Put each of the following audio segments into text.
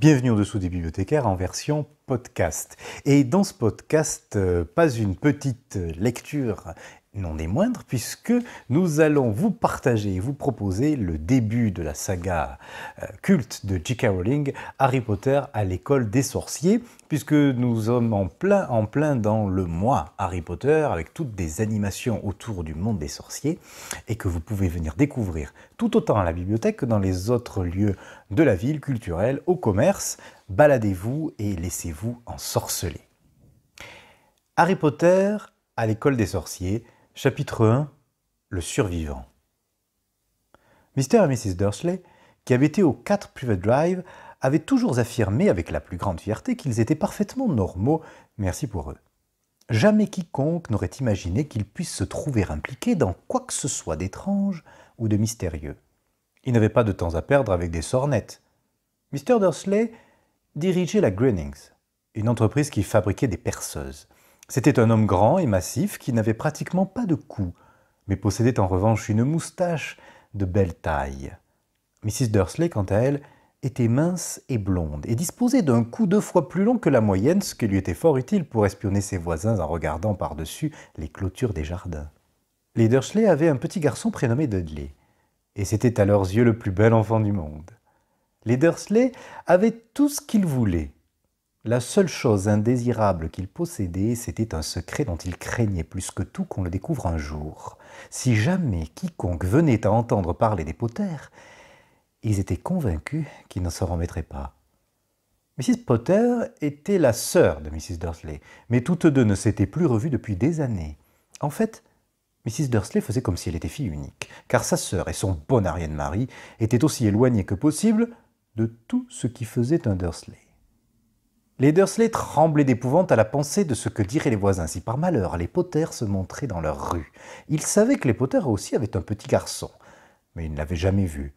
Bienvenue au-dessous des bibliothécaires en version podcast. Et dans ce podcast, pas une petite lecture, non des moindres, puisque nous allons vous partager et vous proposer le début de la saga culte de J.K. Rowling, Harry Potter à l'école des sorciers, puisque nous sommes en plein dans le mois Harry Potter, avec toutes des animations autour du monde des sorciers, et que vous pouvez venir découvrir tout autant à la bibliothèque que dans les autres lieux de la ville, culturelle, au commerce. Baladez-vous et laissez-vous ensorceler. Harry Potter à l'école des sorciers, chapitre 1, le survivant. Mr. et Mrs. Dursley, qui habitaient au 4 Privet Drive, avaient toujours affirmé avec la plus grande fierté qu'ils étaient parfaitement normaux, merci pour eux. Jamais quiconque n'aurait imaginé qu'ils puissent se trouver impliqués dans quoi que ce soit d'étrange ou de mystérieux. Ils n'avaient pas de temps à perdre avec des sornettes. Mr. Dursley dirigeait la Grunnings, une entreprise qui fabriquait des perceuses. C'était un homme grand et massif qui n'avait pratiquement pas de cou, mais possédait en revanche une moustache de belle taille. Mrs. Dursley, quant à elle, était mince et blonde, et disposait d'un cou 2 fois plus long que la moyenne, ce qui lui était fort utile pour espionner ses voisins en regardant par-dessus les clôtures des jardins. Les Dursley avaient un petit garçon prénommé Dudley, et c'était à leurs yeux le plus bel enfant du monde. Les Dursley avaient tout ce qu'ils voulaient. La seule chose indésirable qu'ils possédaient, c'était un secret dont ils craignaient plus que tout qu'on le découvre un jour. Si jamais quiconque venait à entendre parler des Potter, ils étaient convaincus qu'ils ne s'en remettraient pas. Mrs. Potter était la sœur de Mrs. Dursley, mais toutes deux ne s'étaient plus revues depuis des années. En fait, Mrs. Dursley faisait comme si elle était fille unique, car sa sœur et son bon arrière-mari étaient aussi éloignés que possible de tout ce qui faisait un Dursley. Les Dursley tremblaient d'épouvante à la pensée de ce que diraient les voisins si par malheur les Potter se montraient dans leur rue. Ils savaient que les Potter aussi avaient un petit garçon, mais ils ne l'avaient jamais vu.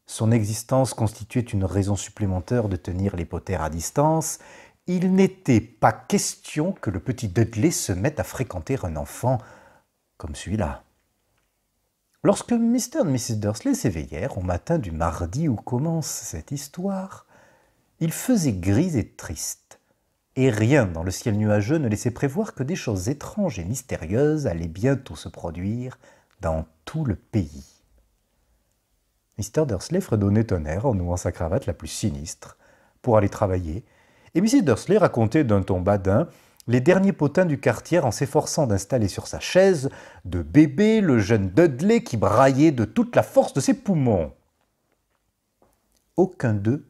Son existence constituait une raison supplémentaire de tenir les Potter à distance. Il n'était pas question que le petit Dudley se mette à fréquenter un enfant comme celui-là. Lorsque Mr. et Mrs. Dursley s'éveillèrent au matin du mardi où commence cette histoire, il faisait gris et triste, et rien dans le ciel nuageux ne laissait prévoir que des choses étranges et mystérieuses allaient bientôt se produire dans tout le pays. Mr. Dursley fredonnait un air en nouant sa cravate la plus sinistre pour aller travailler, et Mrs. Dursley racontait d'un ton badin les derniers potins du quartier en s'efforçant d'installer sur sa chaise de bébé le jeune Dudley qui braillait de toute la force de ses poumons. Aucun d'eux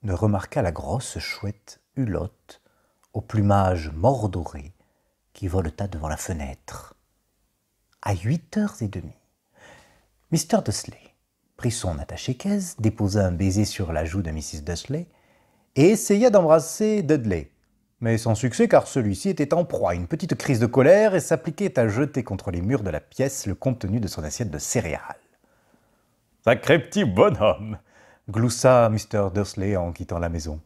ne remarqua la grosse chouette Hulotte, au plumage mordoré, qui voleta devant la fenêtre. À 8h30, Mr. Dursley prit son attaché-caisse, déposa un baiser sur la joue de Mrs. Dursley et essaya d'embrasser Dudley, mais sans succès car celui-ci était en proie à une petite crise de colère et s'appliquait à jeter contre les murs de la pièce le contenu de son assiette de céréales. « Sacré petit bonhomme !» gloussa Mr. Dursley en quittant la maison.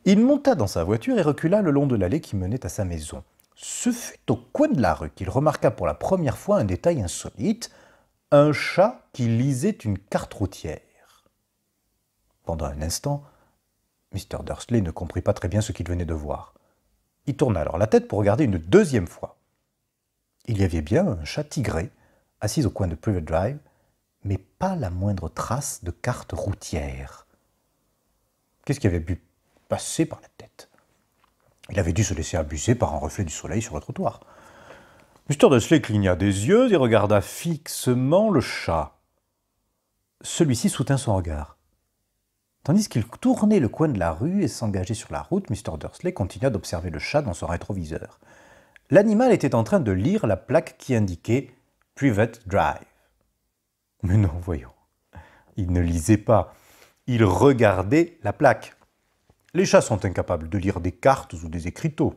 Il monta dans sa voiture et recula le long de l'allée qui menait à sa maison. Ce fut au coin de la rue qu'il remarqua pour la première fois un détail insolite, un chat qui lisait une carte routière. Pendant un instant, Mr. Dursley ne comprit pas très bien ce qu'il venait de voir. Il tourna alors la tête pour regarder une deuxième fois. Il y avait bien un chat tigré, assis au coin de Privet Drive, mais pas la moindre trace de carte routière. Qu'est-ce qui avait pu passer par la tête? Il avait dû se laisser abuser par un reflet du soleil sur le trottoir. Mr. Dursley cligna des yeux et regarda fixement le chat. Celui-ci soutint son regard. Tandis qu'il tournait le coin de la rue et s'engageait sur la route, Mr. Dursley continua d'observer le chat dans son rétroviseur. L'animal était en train de lire la plaque qui indiquait « Privet Drive ». Mais non, voyons. Il ne lisait pas. Il regardait la plaque. Les chats sont incapables de lire des cartes ou des écriteaux.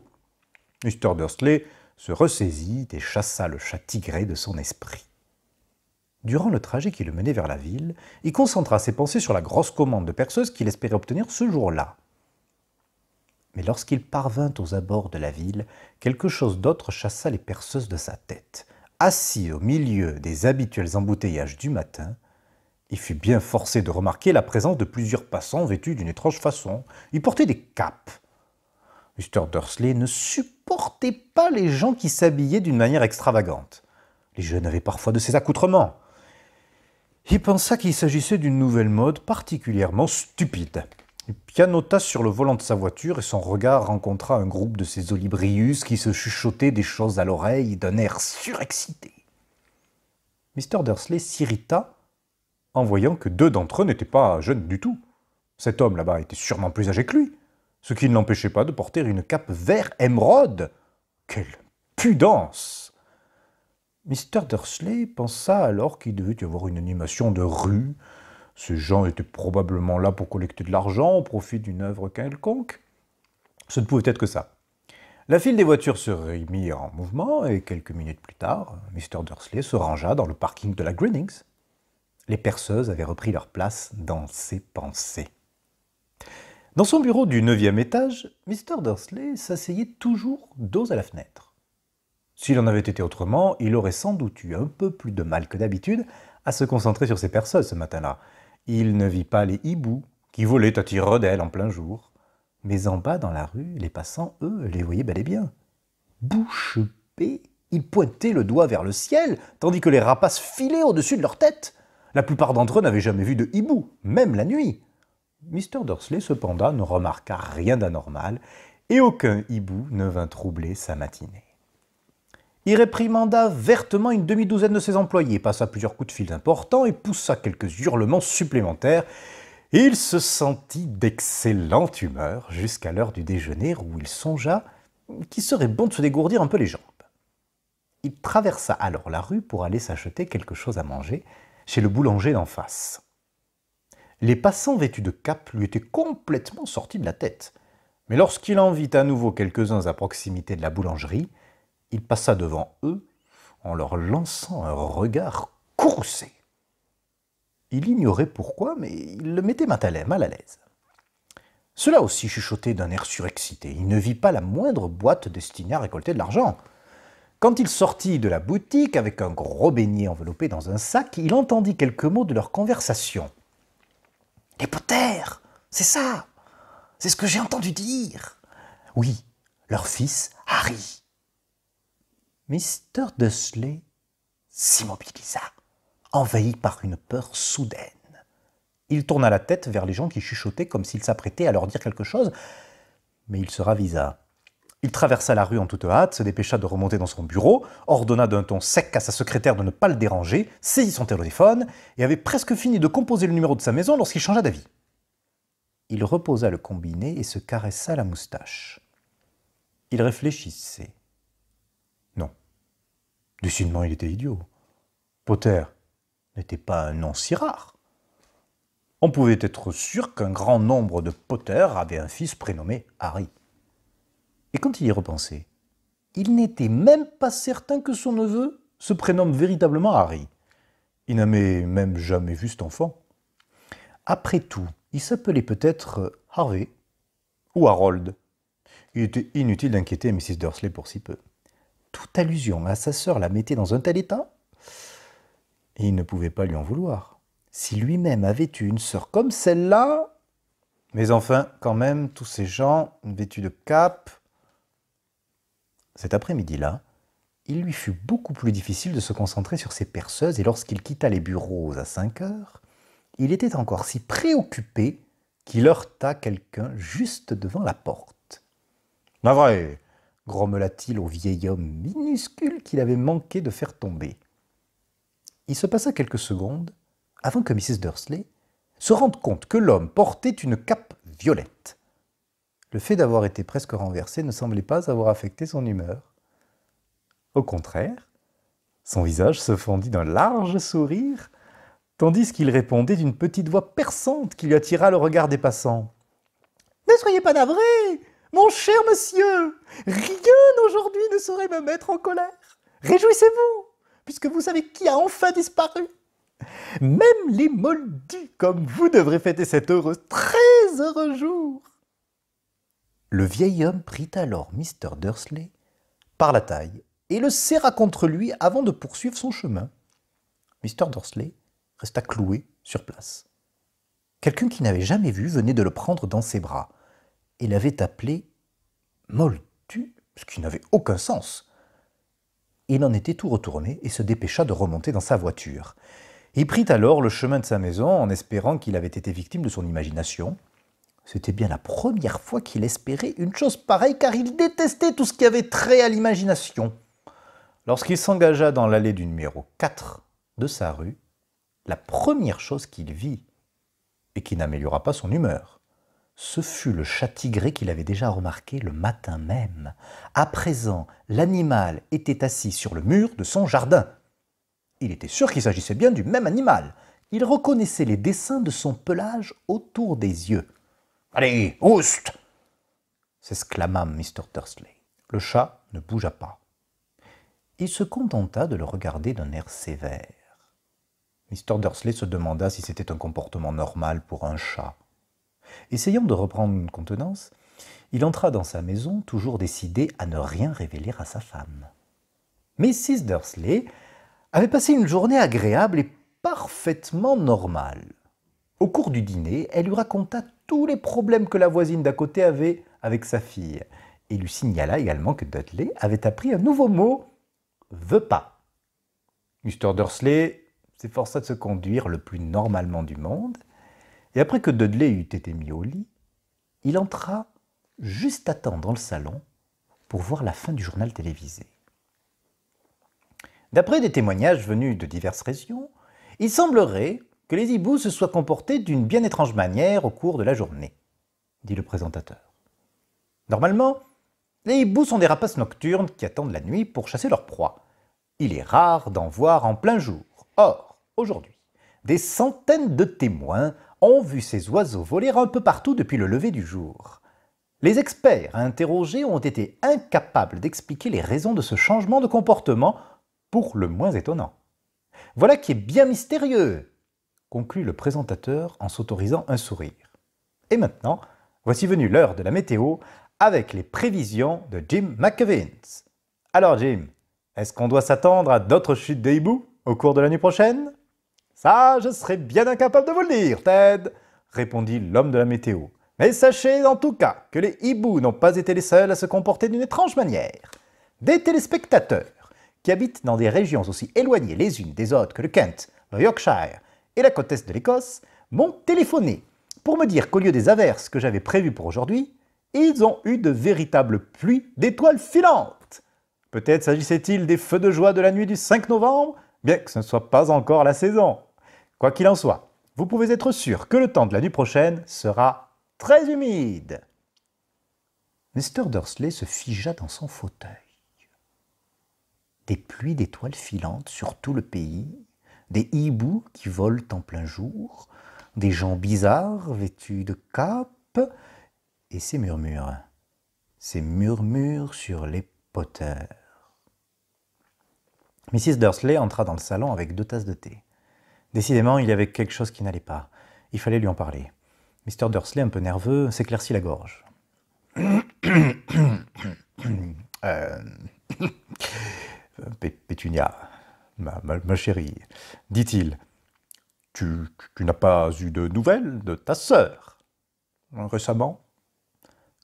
Mr. Dursley se ressaisit et chassa le chat tigré de son esprit. Durant le trajet qui le menait vers la ville, il concentra ses pensées sur la grosse commande de perceuse qu'il espérait obtenir ce jour-là. Mais lorsqu'il parvint aux abords de la ville, quelque chose d'autre chassa les perceuses de sa tête. Assis au milieu des habituels embouteillages du matin, Il fut bien forcé de remarquer la présence de plusieurs passants vêtus d'une étrange façon. Ils portaient des capes. Mr. Dursley ne supportait pas les gens qui s'habillaient d'une manière extravagante. Les jeunes avaient parfois de ces accoutrements. Il pensa qu'il s'agissait d'une nouvelle mode particulièrement stupide. Il pianota sur le volant de sa voiture et son regard rencontra un groupe de ces olibrius qui se chuchotaient des choses à l'oreille d'un air surexcité. Mr. Dursley s'irrita en voyant que 2 d'entre eux n'étaient pas jeunes du tout. Cet homme là-bas était sûrement plus âgé que lui, ce qui ne l'empêchait pas de porter une cape vert émeraude. Quelle pudence! Mr. Dursley pensa alors qu'il devait y avoir une animation de rue. Ces gens étaient probablement là pour collecter de l'argent au profit d'une œuvre quelconque. Ce ne pouvait être que ça. La file des voitures se remit en mouvement et quelques minutes plus tard, Mr. Dursley se rangea dans le parking de la Grinnings. Les perceuses avaient repris leur place dans ses pensées. Dans son bureau du 9e étage, Mr. Dursley s'asseyait toujours dos à la fenêtre. S'il en avait été autrement, il aurait sans doute eu un peu plus de mal que d'habitude à se concentrer sur ses perceuses ce matin-là. Il ne vit pas les hiboux qui volaient à tire-d'ailes en plein jour. Mais en bas dans la rue, les passants, eux, les voyaient bel et bien. Bouche bée, ils pointaient le doigt vers le ciel, tandis que les rapaces filaient au-dessus de leur tête. La plupart d'entre eux n'avaient jamais vu de hibou, même la nuit. Mr. Dursley, cependant, ne remarqua rien d'anormal, et aucun hibou ne vint troubler sa matinée. Il réprimanda vertement une demi-douzaine de ses employés, passa plusieurs coups de fil importants et poussa quelques hurlements supplémentaires. Il se sentit d'excellente humeur jusqu'à l'heure du déjeuner où il songea qu'il serait bon de se dégourdir un peu les jambes. Il traversa alors la rue pour aller s'acheter quelque chose à manger chez le boulanger d'en face. Les passants vêtus de capes lui étaient complètement sortis de la tête. Mais lorsqu'il en vit à nouveau quelques-uns à proximité de la boulangerie, il passa devant eux en leur lançant un regard courroucé. Il ignorait pourquoi, mais il le mettait mal à l'aise. Ceux-là aussi chuchotaient d'un air surexcité. Il ne vit pas la moindre boîte destinée à récolter de l'argent. Quand il sortit de la boutique avec un gros beignet enveloppé dans un sac, il entendit quelques mots de leur conversation. « Les Potter, c'est ça! C'est ce que j'ai entendu dire! Oui, leur fils Harry. » Mr. Dursley s'immobilisa, envahi par une peur soudaine. Il tourna la tête vers les gens qui chuchotaient comme s'il s'apprêtait à leur dire quelque chose, mais il se ravisa. Il traversa la rue en toute hâte, se dépêcha de remonter dans son bureau, ordonna d'un ton sec à sa secrétaire de ne pas le déranger, saisit son téléphone et avait presque fini de composer le numéro de sa maison lorsqu'il changea d'avis. Il reposa le combiné et se caressa la moustache. Il réfléchissait. Non, décidément il était idiot. Potter n'était pas un nom si rare. On pouvait être sûr qu'un grand nombre de Potter avaient un fils prénommé Harry. Et quand il y repensait, il n'était même pas certain que son neveu se prénomme véritablement Harry. Il n'avait même jamais vu cet enfant. Après tout, il s'appelait peut-être Harvey ou Harold. Il était inutile d'inquiéter Mrs. Dursley pour si peu. Toute allusion à sa sœur la mettait dans un tel état, et il ne pouvait pas lui en vouloir. Si lui-même avait eu une sœur comme celle-là... Mais enfin, quand même, tous ces gens vêtus de capes... Cet après-midi-là, il lui fut beaucoup plus difficile de se concentrer sur ses perceuses et lorsqu'il quitta les bureaux à 5 heures, il était encore si préoccupé qu'il heurta quelqu'un juste devant la porte. « La vrai !» grommela-t-il au vieil homme minuscule qu'il avait manqué de faire tomber. Il se passa quelques secondes avant que Mrs. Dursley se rende compte que l'homme portait une cape violette. Le fait d'avoir été presque renversé ne semblait pas avoir affecté son humeur. Au contraire, son visage se fendit d'un large sourire, tandis qu'il répondait d'une petite voix perçante qui lui attira le regard des passants. « Ne soyez pas navré, mon cher monsieur, rien aujourd'hui ne saurait me mettre en colère. Réjouissez-vous, puisque vous savez qui a enfin disparu. Même les moldus comme vous devraient fêter cet heureux, très heureux jour. » Le vieil homme prit alors Mr. Dursley par la taille et le serra contre lui avant de poursuivre son chemin. Mr. Dursley resta cloué sur place. Quelqu'un qui n'avait jamais vu venait de le prendre dans ses bras et l'avait appelé moldu, ce qui n'avait aucun sens. Il en était tout retourné et se dépêcha de remonter dans sa voiture. Il prit alors le chemin de sa maison en espérant qu'il avait été victime de son imagination. C'était bien la première fois qu'il espérait une chose pareille car il détestait tout ce qui avait trait à l'imagination. Lorsqu'il s'engagea dans l'allée du numéro 4 de sa rue, la première chose qu'il vit, et qui n'améliora pas son humeur, ce fut le chat tigré qu'il avait déjà remarqué le matin même. À présent, l'animal était assis sur le mur de son jardin. Il était sûr qu'il s'agissait bien du même animal. Il reconnaissait les dessins de son pelage autour des yeux. « Allez, oust !» s'exclama Mr. Dursley. Le chat ne bougea pas. Il se contenta de le regarder d'un air sévère. Mr. Dursley se demanda si c'était un comportement normal pour un chat. Essayant de reprendre une contenance, il entra dans sa maison, toujours décidé à ne rien révéler à sa femme. Mrs. Dursley avait passé une journée agréable et parfaitement normale. Au cours du dîner, elle lui raconta tous les problèmes que la voisine d'à côté avait avec sa fille et lui signala également que Dudley avait appris un nouveau mot, « veut pas ». Mr. Dursley s'efforça de se conduire le plus normalement du monde, et après que Dudley eut été mis au lit, il entra juste à temps dans le salon pour voir la fin du journal télévisé. D'après des témoignages venus de diverses régions, il semblerait que les hiboux se soient comportés d'une bien étrange manière au cours de la journée, dit le présentateur. Normalement, les hiboux sont des rapaces nocturnes qui attendent la nuit pour chasser leur proie. Il est rare d'en voir en plein jour. Or, aujourd'hui, des centaines de témoins ont vu ces oiseaux voler un peu partout depuis le lever du jour. Les experts interrogés ont été incapables d'expliquer les raisons de ce changement de comportement, pour le moins étonnant. Voilà qui est bien mystérieux, conclut le présentateur en s'autorisant un sourire. Et maintenant, voici venue l'heure de la météo avec les prévisions de Jim McEvans. Alors Jim, est-ce qu'on doit s'attendre à d'autres chutes de hiboux au cours de la nuit prochaine ? Ça, je serais bien incapable de vous le dire, Ted, répondit l'homme de la météo. Mais sachez en tout cas que les hiboux n'ont pas été les seuls à se comporter d'une étrange manière. Des téléspectateurs qui habitent dans des régions aussi éloignées les unes des autres que le Kent, le Yorkshire et la côte est de l'Écosse m'ont téléphoné pour me dire qu'au lieu des averses que j'avais prévues pour aujourd'hui, ils ont eu de véritables pluies d'étoiles filantes. Peut-être s'agissait-il des feux de joie de la nuit du 5 novembre, bien que ce ne soit pas encore la saison. Quoi qu'il en soit, vous pouvez être sûr que le temps de la nuit prochaine sera très humide. Mr. Dursley se figea dans son fauteuil. Des pluies d'étoiles filantes sur tout le pays, des hiboux qui volent en plein jour, des gens bizarres vêtus de capes, et ces murmures sur les poteurs. Mrs. Dursley entra dans le salon avec 2 tasses de thé. Décidément, il y avait quelque chose qui n'allait pas. Il fallait lui en parler. Mr. Dursley, un peu nerveux, s'éclaircit la gorge. Pétunia, ma chérie, dit-il, tu n'as pas eu de nouvelles de ta sœur récemment ?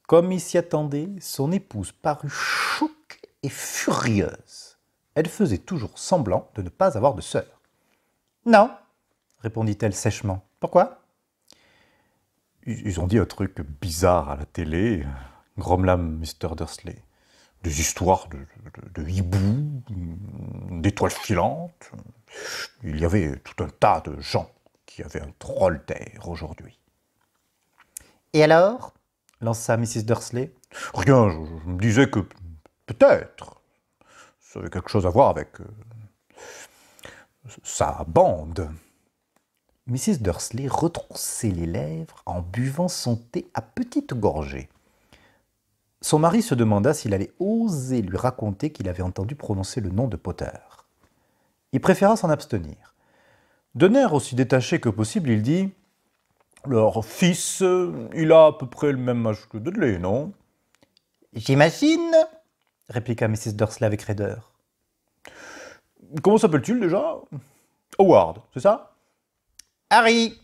Comme il s'y attendait, son épouse parut choquée et furieuse. Elle faisait toujours semblant de ne pas avoir de sœur. « Non, répondit-elle sèchement. Pourquoi ? Ils ont dit un truc bizarre à la télé, grommela Mr. Dursley. Des histoires de hiboux, d'étoiles filantes. Il y avait tout un tas de gens qui avaient un drôle d'air aujourd'hui. Et alors ? Lança Mrs. Dursley. Rien, je me disais que peut-être ça avait quelque chose à voir avec sa bande. Mrs. Dursley retroussait les lèvres en buvant son thé à petites gorgées. Son mari se demanda s'il allait oser lui raconter qu'il avait entendu prononcer le nom de Potter. Il préféra s'en abstenir. D'un air aussi détaché que possible, il dit « Leur fils, il a à peu près le même âge que Dudley, non ?»« J'imagine, » répliqua Mrs. Dursley avec raideur. « Comment s'appelle-t-il déjà ? Howard, c'est ça ? Harry,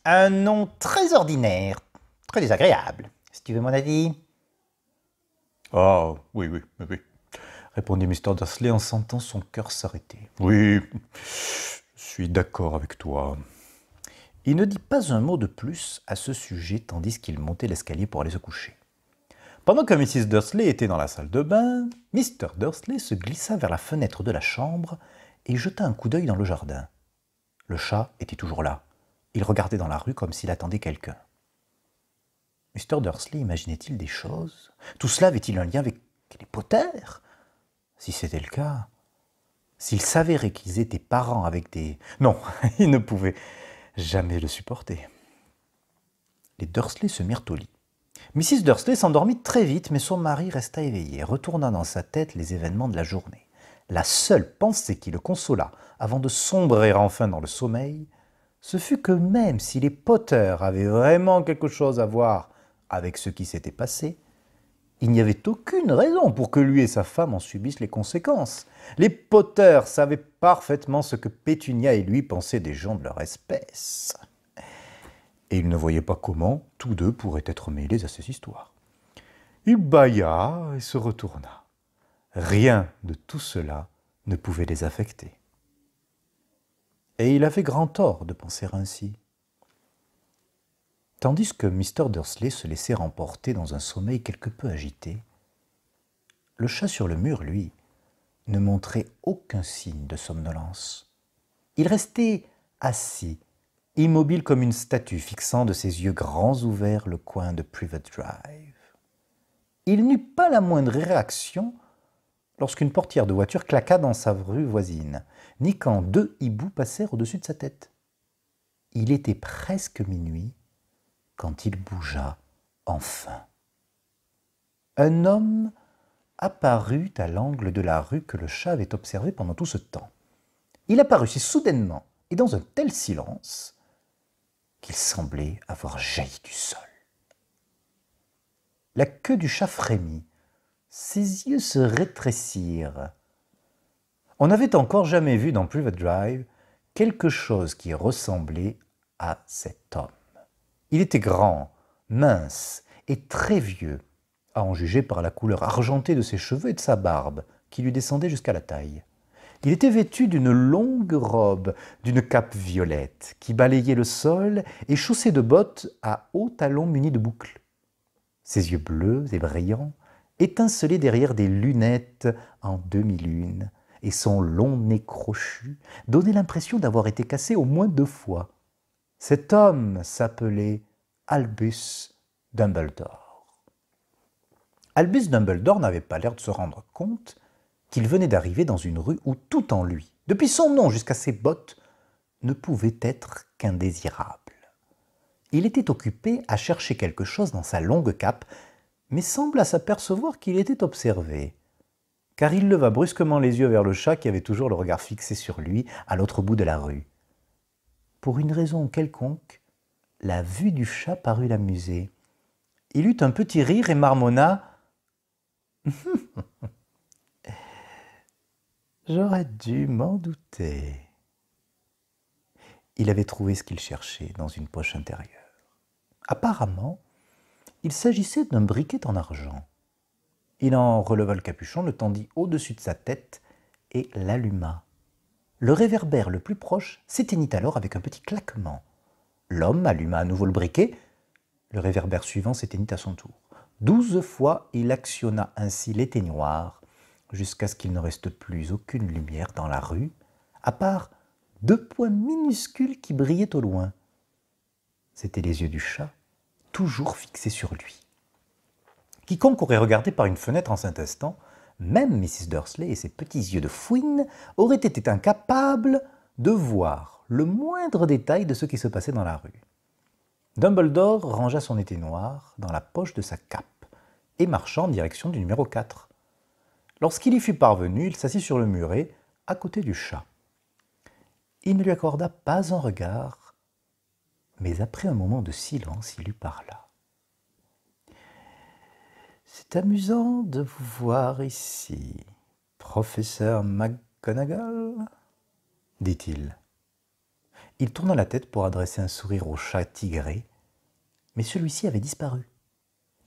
un nom très ordinaire, très désagréable, si tu veux mon avis. Ah, oui, oui, oui, oui, répondit Mr. Dursley en sentant son cœur s'arrêter. Oui, je suis d'accord avec toi. Il ne dit pas un mot de plus à ce sujet tandis qu'il montait l'escalier pour aller se coucher. Pendant que Mrs. Dursley était dans la salle de bain, Mr. Dursley se glissa vers la fenêtre de la chambre et jeta un coup d'œil dans le jardin. Le chat était toujours là. Il regardait dans la rue comme s'il attendait quelqu'un. Mr. Dursley imaginait-il des choses? Tout cela avait-il un lien avec les Potter? Si c'était le cas, s'il s'avérait qu'ils étaient parents avec des... Non, il ne pouvait jamais le supporter. Les Dursley se mirent au lit. Mrs. Dursley s'endormit très vite, mais son mari resta éveillé, retournant dans sa tête les événements de la journée. La seule pensée qui le consola, avant de sombrer enfin dans le sommeil, ce fut que même si les Potter avaient vraiment quelque chose à voir avec ce qui s'était passé, il n'y avait aucune raison pour que lui et sa femme en subissent les conséquences. Les Potter savaient parfaitement ce que Pétunia et lui pensaient des gens de leur espèce. Et il ne voyait pas comment tous deux pourraient être mêlés à ces histoires. Il bâilla et se retourna. Rien de tout cela ne pouvait les affecter. Et il avait grand tort de penser ainsi. Tandis que Mr. Dursley se laissait remporter dans un sommeil quelque peu agité, le chat sur le mur, lui, ne montrait aucun signe de somnolence. Il restait assis, immobile comme une statue, fixant de ses yeux grands ouverts le coin de Privet Drive. Il n'eut pas la moindre réaction lorsqu'une portière de voiture claqua dans sa rue voisine, ni quand 2 hiboux passèrent au-dessus de sa tête. Il était presque minuit quand il bougea enfin. Un homme apparut à l'angle de la rue que le chat avait observé pendant tout ce temps. Il apparut si soudainement et dans un tel silence qu'il semblait avoir jailli du sol. La queue du chat frémit, ses yeux se rétrécirent. On n'avait encore jamais vu dans Privet Drive quelque chose qui ressemblait à cet homme. Il était grand, mince et très vieux, à en juger par la couleur argentée de ses cheveux et de sa barbe, qui lui descendait jusqu'à la taille. Il était vêtu d'une longue robe, d'une cape violette, qui balayait le sol, et chaussé de bottes à hauts talons munis de boucles. Ses yeux bleus et brillants étincelaient derrière des lunettes en demi-lune, et son long nez crochu donnait l'impression d'avoir été cassé au moins 2 fois. Cet homme s'appelait Albus Dumbledore. Albus Dumbledore n'avait pas l'air de se rendre compte qu'il venait d'arriver dans une rue où tout en lui, depuis son nom jusqu'à ses bottes, ne pouvait être qu'indésirable. Il était occupé à chercher quelque chose dans sa longue cape, mais sembla s'apercevoir qu'il était observé, car il leva brusquement les yeux vers le chat qui avait toujours le regard fixé sur lui à l'autre bout de la rue. Pour une raison quelconque, la vue du chat parut l'amuser. Il eut un petit rire et marmonna « J'aurais dû m'en douter. » Il avait trouvé ce qu'il cherchait dans une poche intérieure. Apparemment, il s'agissait d'un briquet en argent. Il en releva le capuchon, le tendit au-dessus de sa tête et l'alluma. Le réverbère le plus proche s'éteignit alors avec un petit claquement. L'homme alluma à nouveau le briquet. Le réverbère suivant s'éteignit à son tour. 12 fois, il actionna ainsi l'éteignoir jusqu'à ce qu'il ne reste plus aucune lumière dans la rue, à part 2 points minuscules qui brillaient au loin. C'étaient les yeux du chat, toujours fixés sur lui. Quiconque aurait regardé par une fenêtre en cet instant, même Mrs. Dursley et ses petits yeux de fouine auraient été incapables de voir le moindre détail de ce qui se passait dans la rue. Dumbledore rangea son éteignoir dans la poche de sa cape et marcha en direction du numéro 4. Lorsqu'il y fut parvenu, il s'assit sur le muret, à côté du chat. Il ne lui accorda pas un regard, mais après un moment de silence, il lui parla. « C'est amusant de vous voir ici, professeur McGonagall, dit-il. Il tourna la tête pour adresser un sourire au chat tigré, mais celui-ci avait disparu.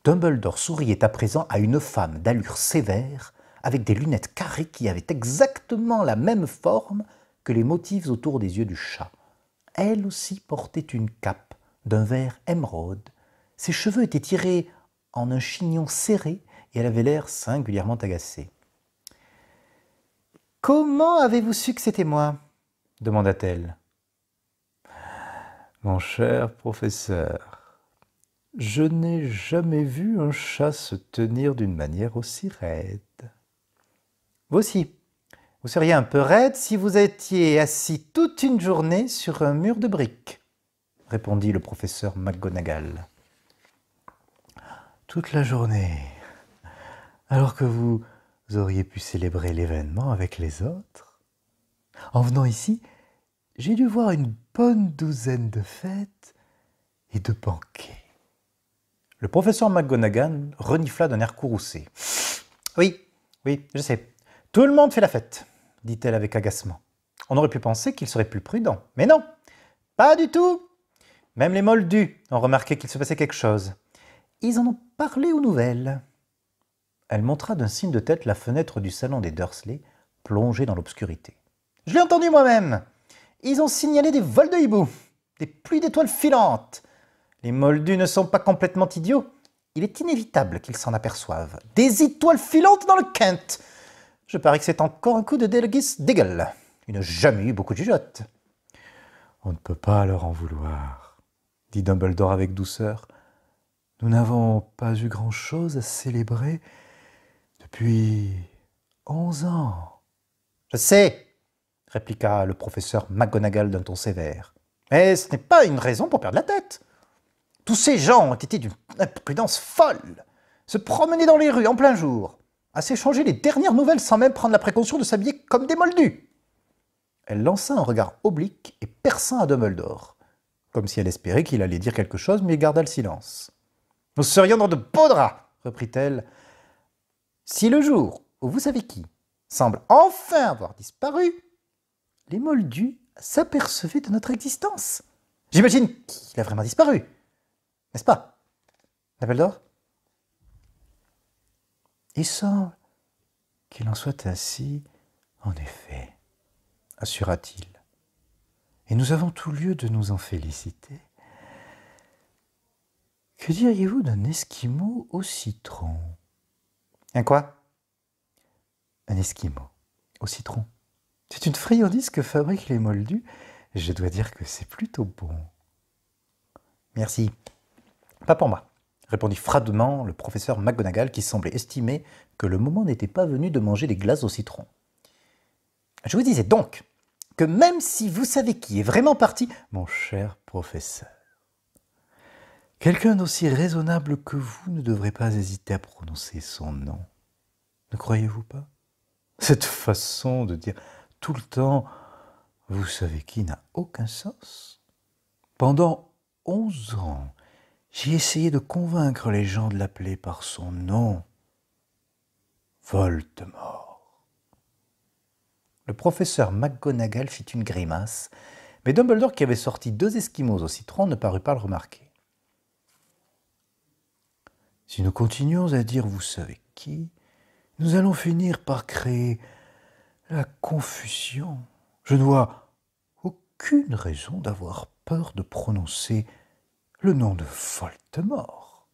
Dumbledore souriait à présent à une femme d'allure sévère, avec des lunettes carrées qui avaient exactement la même forme que les motifs autour des yeux du chat. Elle aussi portait une cape d'un vert émeraude. Ses cheveux étaient tirés en un chignon serré et elle avait l'air singulièrement agacée. « Comment avez-vous su que c'était moi ?» demanda-t-elle. « Mon cher professeur, je n'ai jamais vu un chat se tenir d'une manière aussi raide. » « Vous aussi, vous seriez un peu raide si vous étiez assis toute une journée sur un mur de briques, » répondit le professeur McGonagall. « Toute la journée, alors que vous auriez pu célébrer l'événement avec les autres. En venant ici, j'ai dû voir une bonne douzaine de fêtes et de banquets. » Le professeur McGonagall renifla d'un air courroucé. « Oui, je sais. Tout le monde fait la fête, » dit-elle avec agacement. On aurait pu penser qu'il serait plus prudent. Mais non, pas du tout. Même les moldus ont remarqué qu'il se passait quelque chose. Ils en ont parlé aux nouvelles. Elle montra d'un signe de tête la fenêtre du salon des Dursley, plongée dans l'obscurité. Je l'ai entendu moi-même. Ils ont signalé des vols de hiboux, des pluies d'étoiles filantes. Les moldus ne sont pas complètement idiots. Il est inévitable qu'ils s'en aperçoivent. Des étoiles filantes dans le Kent. Je parie que c'est encore un coup de Delgis Diggle. Il n'a jamais eu beaucoup de jugeote. On ne peut pas leur en vouloir, dit Dumbledore avec douceur. Nous n'avons pas eu grand-chose à célébrer depuis 11 ans. Je sais, répliqua le professeur McGonagall d'un ton sévère. Mais ce n'est pas une raison pour perdre la tête. Tous ces gens ont été d'une imprudence folle, se promener dans les rues en plein jour, à s'échanger les dernières nouvelles sans même prendre la précaution de s'habiller comme des moldus. Elle lança un regard oblique et perçant à Dumbledore, comme si elle espérait qu'il allait dire quelque chose, mais il garda le silence. « Nous serions dans de beaux draps, » reprit-elle, « si le jour où vous savez qui semble enfin avoir disparu, les moldus s'apercevaient de notre existence. J'imagine qu'il a vraiment disparu, n'est-ce pas, Dumbledore ? Il semble qu'il en soit ainsi, en effet, assura-t-il. Et nous avons tout lieu de nous en féliciter. Que diriez-vous d'un esquimau au citron ? Un quoi ? Un esquimau au citron. C'est une friandise que fabriquent les moldus. Je dois dire que c'est plutôt bon. Merci. Pas pour moi, répondit froidement le professeur McGonagall qui semblait estimer que le moment n'était pas venu de manger des glaces au citron. Je vous disais donc que même si vous savez qui est vraiment parti, mon cher professeur, quelqu'un d'aussi raisonnable que vous ne devrait pas hésiter à prononcer son nom. Ne croyez-vous pas ? Cette façon de dire tout le temps « vous savez qui » n'a aucun sens. Pendant 11 ans, j'ai essayé de convaincre les gens de l'appeler par son nom. Voldemort. Le professeur McGonagall fit une grimace, mais Dumbledore, qui avait sorti 2 esquimaux au citron, ne parut pas le remarquer. Si nous continuons à dire vous savez qui, nous allons finir par créer la confusion. Je ne vois aucune raison d'avoir peur de prononcer le nom de Voldemort.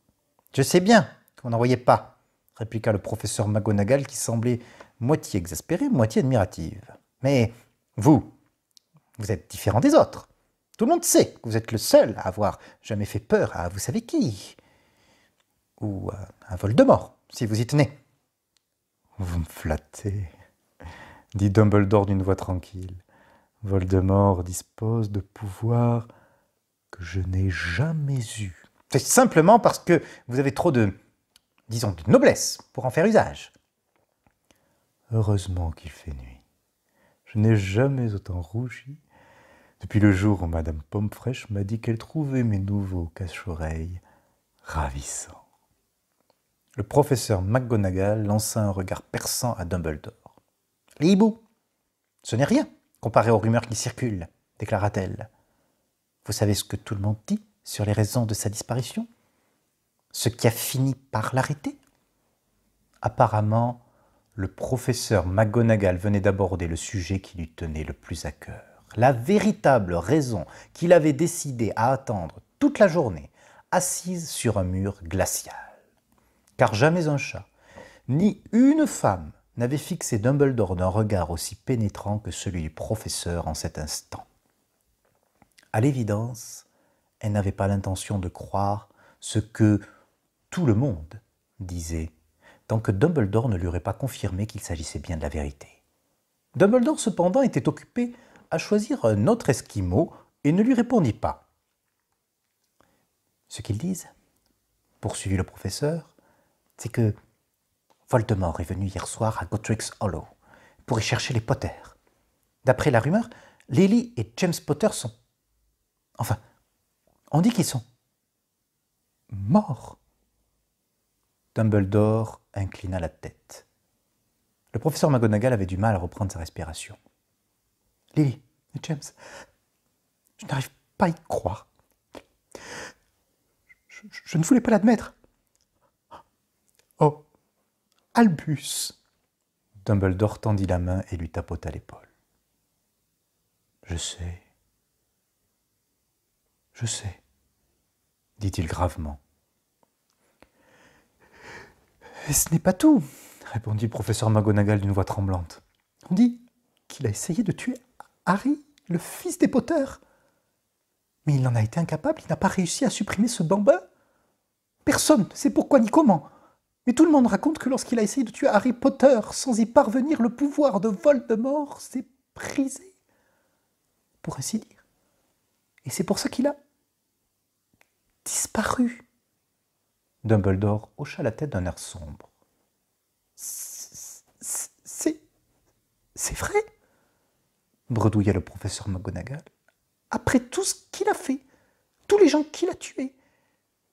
Je sais bien que vous n'en voyez pas, répliqua le professeur McGonagall qui semblait moitié exaspérée, moitié admirative. Mais vous êtes différent des autres. Tout le monde sait que vous êtes le seul à avoir jamais fait peur à vous savez qui. Ou à Voldemort, si vous y tenez. Vous me flattez, dit Dumbledore d'une voix tranquille. Voldemort dispose de pouvoirs que je n'ai jamais eus. C'est simplement parce que vous avez trop de noblesse pour en faire usage. Heureusement qu'il fait nuit. Je n'ai jamais autant rougi depuis le jour où Madame Pomme-Fraîche m'a dit qu'elle trouvait mes nouveaux cache-oreilles ravissants. Le professeur McGonagall lança un regard perçant à Dumbledore. « Les hiboux, ce n'est rien comparé aux rumeurs qui circulent, déclara-t-elle. Vous savez ce que tout le monde dit sur les raisons de sa disparition? Ce qui a fini par l'arrêter? Apparemment, le professeur McGonagall venait d'aborder le sujet qui lui tenait le plus à cœur. La véritable raison qu'il avait décidé à attendre toute la journée, assise sur un mur glacial. Car jamais un chat, ni une femme n'avait fixé Dumbledore d'un regard aussi pénétrant que celui du professeur en cet instant. À l'évidence, elle n'avait pas l'intention de croire ce que tout le monde disait, tant que Dumbledore ne lui aurait pas confirmé qu'il s'agissait bien de la vérité. Dumbledore, cependant, était occupé à choisir un autre Esquimau et ne lui répondit pas. Ce qu'ils disent, poursuivit le professeur, c'est que Voldemort est venu hier soir à Godric's Hollow pour y chercher les Potter. D'après la rumeur, Lily et James Potter sont... Enfin, on dit qu'ils sont morts. Dumbledore inclina la tête. Le professeur McGonagall avait du mal à reprendre sa respiration. Lily et James, je n'arrive pas à y croire. Je ne voulais pas l'admettre. Oh, Albus. Dumbledore tendit la main et lui tapota l'épaule. Je sais, dit-il gravement. Et ce n'est pas tout, répondit le professeur McGonagall d'une voix tremblante. On dit qu'il a essayé de tuer Harry, le fils des Potter. Mais il en a été incapable, il n'a pas réussi à supprimer ce bambin. Personne ne sait pourquoi ni comment. Mais tout le monde raconte que lorsqu'il a essayé de tuer Harry Potter sans y parvenir, le pouvoir de Voldemort s'est brisé, pour ainsi dire. Et c'est pour ça qu'il a disparu. Dumbledore hocha la tête d'un air sombre. C'est vrai, bredouilla le professeur McGonagall. Après tout ce qu'il a fait, tous les gens qu'il a tués,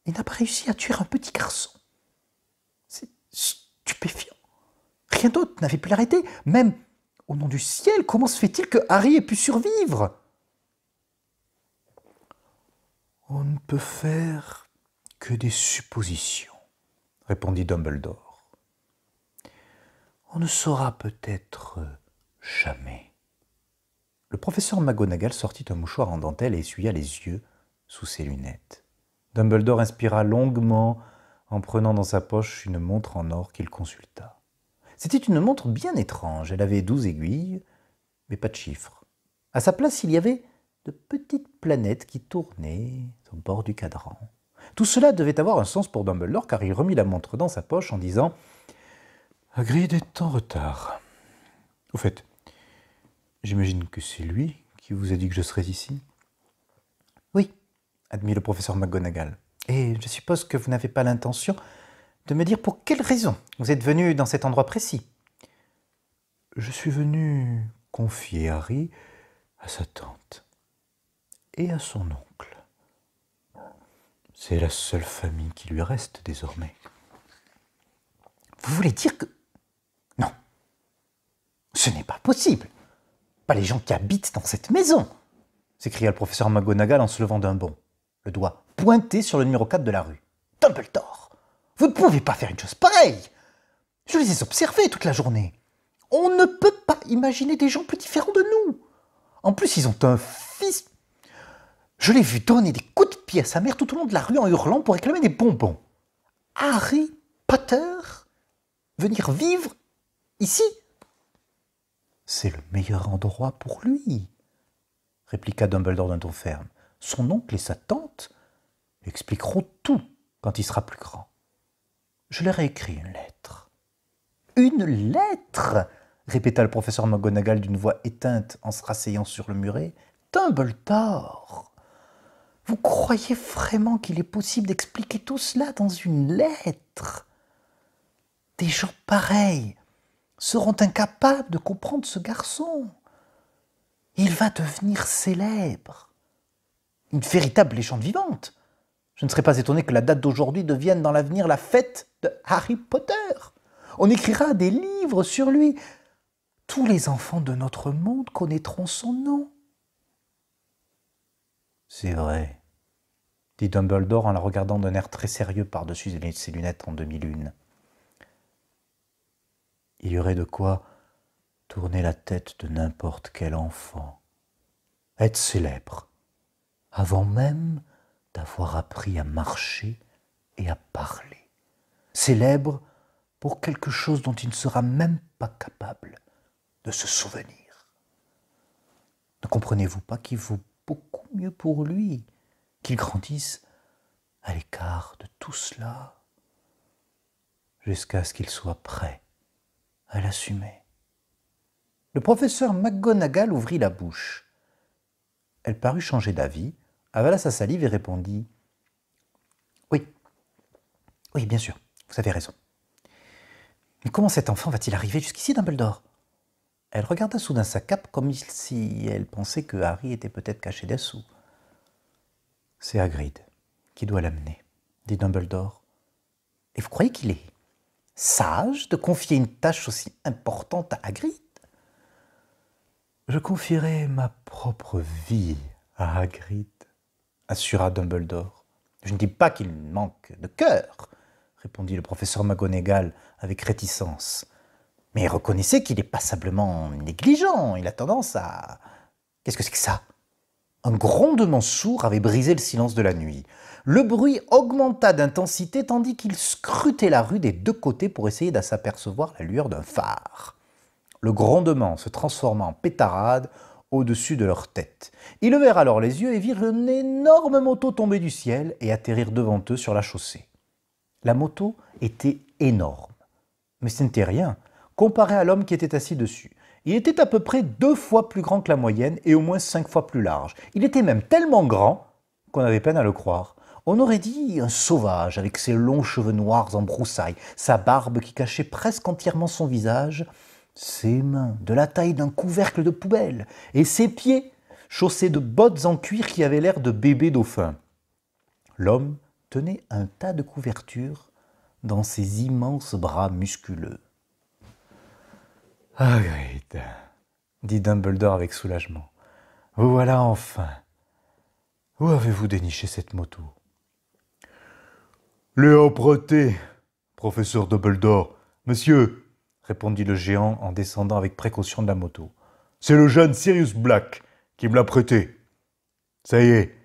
il n'a pas réussi à tuer un petit garçon. C'est stupéfiant. Rien d'autre n'avait pu l'arrêter. Même, au nom du ciel, comment se fait-il que Harry ait pu survivre? On ne peut faire que des suppositions, répondit Dumbledore. On ne saura peut-être jamais. Le professeur McGonagall sortit un mouchoir en dentelle et essuya les yeux sous ses lunettes. Dumbledore inspira longuement en prenant dans sa poche une montre en or qu'il consulta. C'était une montre bien étrange. Elle avait 12 aiguilles, mais pas de chiffres. À sa place, il y avait de petites planètes qui tournaient au bord du cadran. Tout cela devait avoir un sens pour Dumbledore, car il remit la montre dans sa poche en disant « Hagrid est en retard. Au fait, j'imagine que c'est lui qui vous a dit que je serais ici ?» ?»« Oui, admit le professeur McGonagall. Et je suppose que vous n'avez pas l'intention de me dire pour quelle raison vous êtes venu dans cet endroit précis. » »« Je suis venu confier Harry à sa tante et à son oncle. C'est la seule famille qui lui reste désormais. » »« Vous voulez dire que... Non, ce n'est pas possible. Pas les gens qui habitent dans cette maison, s'écria le professeur McGonagall en se levant d'un bond, le doigt pointé sur le numéro 4 de la rue. Dumbledore, vous ne pouvez pas faire une chose pareille. Je les ai observés toute la journée. On ne peut pas imaginer des gens plus différents de nous. En plus, ils ont un fils. Je l'ai vu donner des coups de pied à sa mère tout au long de la rue en hurlant pour réclamer des bonbons. Harry Potter venir vivre ici? C'est le meilleur endroit pour lui, répliqua Dumbledore d'un ton ferme. Son oncle et sa tante expliqueront tout quand il sera plus grand. Je leur ai écrit une lettre. Une lettre? Répéta le professeur McGonagall d'une voix éteinte en se rasseyant sur le muret. Dumbledore, vous croyez vraiment qu'il est possible d'expliquer tout cela dans une lettre? Des gens pareils seront incapables de comprendre ce garçon. Il va devenir célèbre. Une véritable légende vivante. Je ne serais pas étonné que la date d'aujourd'hui devienne dans l'avenir la fête de Harry Potter. On écrira des livres sur lui. Tous les enfants de notre monde connaîtront son nom. C'est vrai, dit Dumbledore en la regardant d'un air très sérieux par-dessus ses lunettes en demi-lune. Il y aurait de quoi tourner la tête de n'importe quel enfant. Être célèbre, avant même d'avoir appris à marcher et à parler. Célèbre pour quelque chose dont il ne sera même pas capable de se souvenir. Ne comprenez-vous pas qu'il vaut beaucoup mieux pour lui qu'il grandisse à l'écart de tout cela jusqu'à ce qu'il soit prêt à l'assumer? Le professeur McGonagall ouvrit la bouche. Elle parut changer d'avis, avala sa salive et répondit « Oui, oui, bien sûr, vous avez raison. Mais comment cet enfant va-t-il arriver jusqu'ici, Dumbledore ?» Elle regarda soudain sa cape comme si elle pensait que Harry était peut-être caché dessous. « C'est Hagrid qui doit l'amener, » dit Dumbledore. « Et vous croyez qu'il est sage de confier une tâche aussi importante à Hagrid ? » « Je confierai ma propre vie à Hagrid, » assura Dumbledore. « Je ne dis pas qu'il manque de cœur, » répondit le professeur McGonagall avec réticence. « Mais reconnaissez qu'il est passablement négligent, il a tendance à... » Qu'est-ce que c'est que ça ? Un grondement sourd avait brisé le silence de la nuit. Le bruit augmenta d'intensité tandis qu'il scrutait la rue des deux côtés pour essayer de s'apercevoir la lueur d'un phare. Le grondement se transforma en pétarade au-dessus de leur tête. Ils levèrent alors les yeux et virent une énorme moto tomber du ciel et atterrir devant eux sur la chaussée. La moto était énorme, mais ce n'était rien comparé à l'homme qui était assis dessus. Il était à peu près 2 fois plus grand que la moyenne et au moins 5 fois plus large. Il était même tellement grand qu'on avait peine à le croire. On aurait dit un sauvage avec ses longs cheveux noirs en broussailles, sa barbe qui cachait presque entièrement son visage, ses mains de la taille d'un couvercle de poubelle et ses pieds chaussés de bottes en cuir qui avaient l'air de bébés dauphins. L'homme tenait un tas de couvertures dans ses immenses bras musculeux. « Hagrid, » dit Dumbledore avec soulagement, « vous voilà enfin. Où avez-vous déniché cette moto ?»« L'ai empruntée, professeur Dumbledore. Monsieur, » répondit le géant en descendant avec précaution de la moto. « C'est le jeune Sirius Black qui me l'a prêté. Ça y est,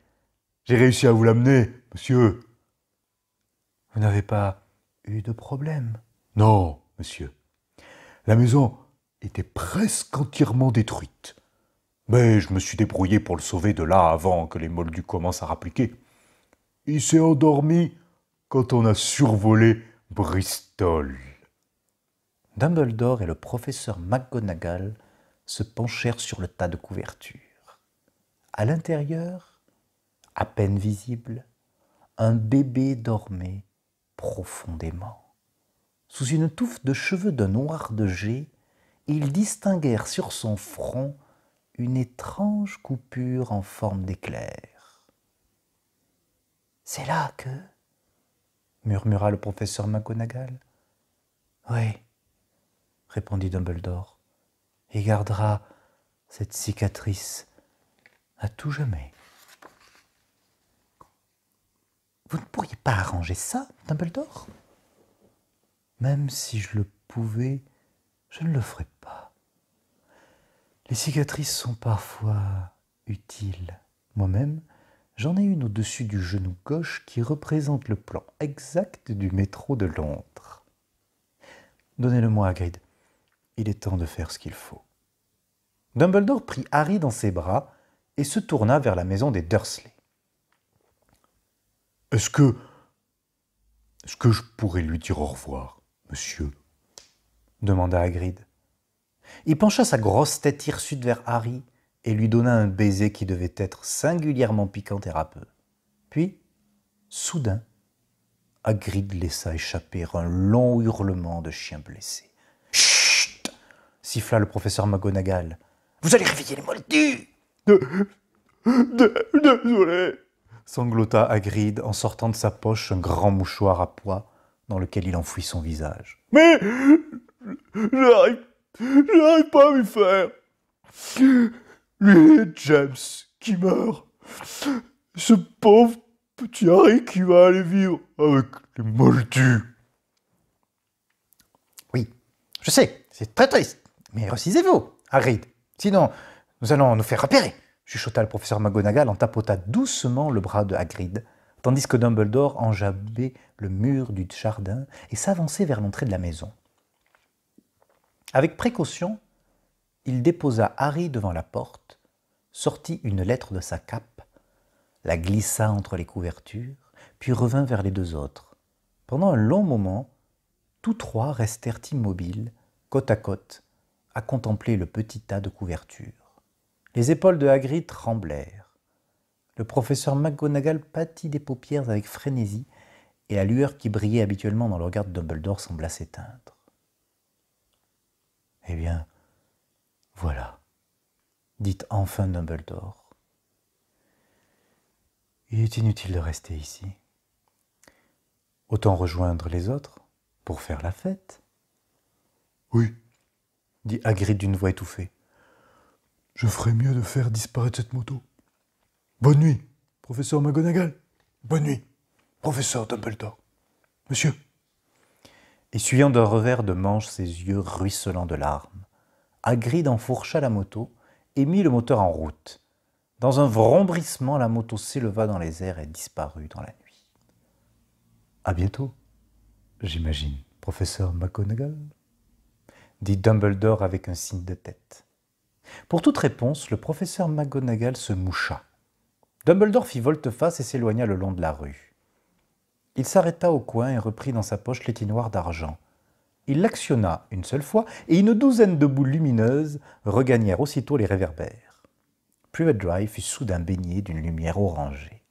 j'ai réussi à vous l'amener, monsieur. » Vous n'avez pas eu de problème ? Non, monsieur. La maison était presque entièrement détruite. Mais je me suis débrouillé pour le sauver de là avant que les moldus commencent à rappliquer. Il s'est endormi quand on a survolé Bristol. Dumbledore et le professeur McGonagall se penchèrent sur le tas de couvertures. À l'intérieur, à peine visible, un bébé dormait profondément. Sous une touffe de cheveux d'un noir de jais, ils distinguèrent sur son front une étrange coupure en forme d'éclair. « C'est là que... » murmura le professeur McGonagall. « Oui, » répondit Dumbledore. « Il gardera cette cicatrice à tout jamais. » Vous ne pourriez pas arranger ça, Dumbledore ? Même si je le pouvais, je ne le ferais pas. Les cicatrices sont parfois utiles. Moi-même, j'en ai une au-dessus du genou gauche qui représente le plan exact du métro de Londres. Donnez-le-moi, Hagrid. Il est temps de faire ce qu'il faut. Dumbledore prit Harry dans ses bras et se tourna vers la maison des Dursley. Est-ce que je pourrais lui dire au revoir, monsieur ? Demanda Hagrid. Il pencha sa grosse tête hirsute vers Harry et lui donna un baiser qui devait être singulièrement piquant et râpeux. Puis, soudain, Hagrid laissa échapper un long hurlement de chien blessé. « Chut !» siffla le professeur McGonagall. « Vous allez réveiller les moldus !»« Désolé !» sanglota Hagrid en sortant de sa poche un grand mouchoir à pois dans lequel il enfouit son visage. « Mais je n'arrive pas à m'y faire. Lui et James qui meurent. Ce pauvre petit Harry qui va aller vivre avec les moldus. Oui, je sais, c'est très triste. Mais ressaisez-vous, Hagrid. Sinon, nous allons nous faire repérer, chuchota le professeur McGonagall en tapota doucement le bras de Hagrid, tandis que Dumbledore enjambait le mur du jardin et s'avançait vers l'entrée de la maison. Avec précaution, il déposa Harry devant la porte, sortit une lettre de sa cape, la glissa entre les couvertures, puis revint vers les deux autres. Pendant un long moment, tous trois restèrent immobiles, côte à côte, à contempler le petit tas de couvertures. Les épaules de Hagrid tremblèrent. Le professeur McGonagall battit des paupières avec frénésie, et la lueur qui brillait habituellement dans le regard de Dumbledore sembla s'éteindre. « Eh bien, voilà, dit enfin Dumbledore. Il est inutile de rester ici. Autant rejoindre les autres pour faire la fête. » « Oui, dit Hagrid d'une voix étouffée. Je ferais mieux de faire disparaître cette moto. Bonne nuit, professeur McGonagall. Bonne nuit, professeur Dumbledore. Monsieur. » Essuyant d'un revers de manche ses yeux ruisselants de larmes, Hagrid enfourcha la moto et mit le moteur en route. Dans un vrombrissement, la moto s'éleva dans les airs et disparut dans la nuit. « À bientôt, j'imagine, professeur McGonagall ?» dit Dumbledore avec un signe de tête. Pour toute réponse, le professeur McGonagall se moucha. Dumbledore fit volte-face et s'éloigna le long de la rue. Il s'arrêta au coin et reprit dans sa poche l'éteignoir d'argent. Il l'actionna une seule fois et une douzaine de boules lumineuses regagnèrent aussitôt les réverbères. Privet Drive fut soudain baigné d'une lumière orangée.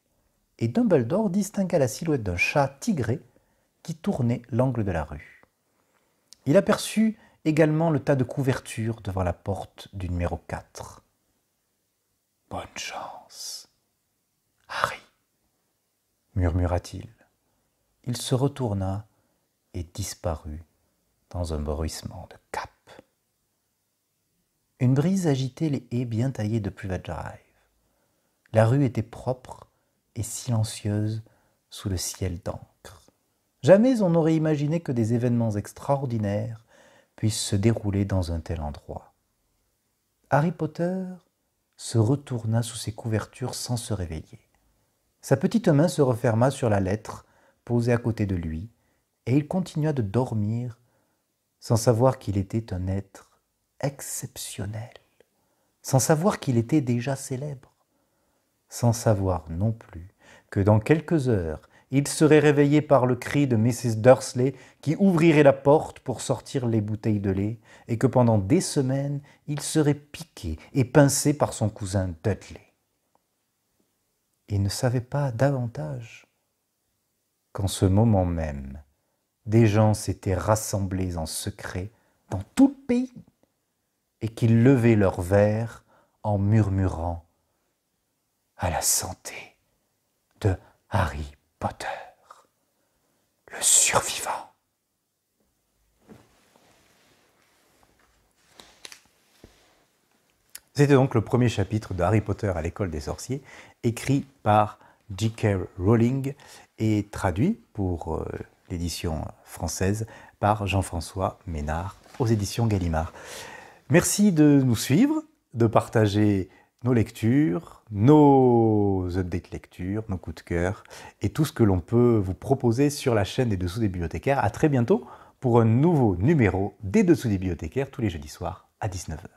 Et Dumbledore distingua la silhouette d'un chat tigré qui tournait l'angle de la rue. Il aperçut également le tas de couvertures devant la porte du numéro 4. « Bonne chance, Harry, murmura-t-il. Il se retourna et disparut dans un bruissement de cape. Une brise agitait les haies bien taillées de Privet Drive. La rue était propre et silencieuse sous le ciel d'encre. Jamais on n'aurait imaginé que des événements extraordinaires puissent se dérouler dans un tel endroit. Harry Potter se retourna sous ses couvertures sans se réveiller. Sa petite main se referma sur la lettre posée à côté de lui, et il continua de dormir sans savoir qu'il était un être exceptionnel, sans savoir qu'il était déjà célèbre, sans savoir non plus que dans quelques heures, il serait réveillé par le cri de Mrs. Dursley qui ouvrirait la porte pour sortir les bouteilles de lait et que pendant des semaines, il serait piqué et pincé par son cousin Dudley. Il ne savait pas davantage qu'en ce moment même, des gens s'étaient rassemblés en secret dans tout le pays et qu'ils levaient leurs verres en murmurant « À la santé de Harry Potter, le survivant !» C'était donc le premier chapitre de Harry Potter à l'école des sorciers, écrit par J.K. Rowling et traduit pour l'édition française par Jean-François Ménard aux éditions Gallimard. Merci de nous suivre, de partager nos lectures, nos updates lectures, nos coups de cœur et tout ce que l'on peut vous proposer sur la chaîne des Dessous des Bibliothécaires. À très bientôt pour un nouveau numéro des Dessous des Bibliothécaires tous les jeudis soirs à 19h.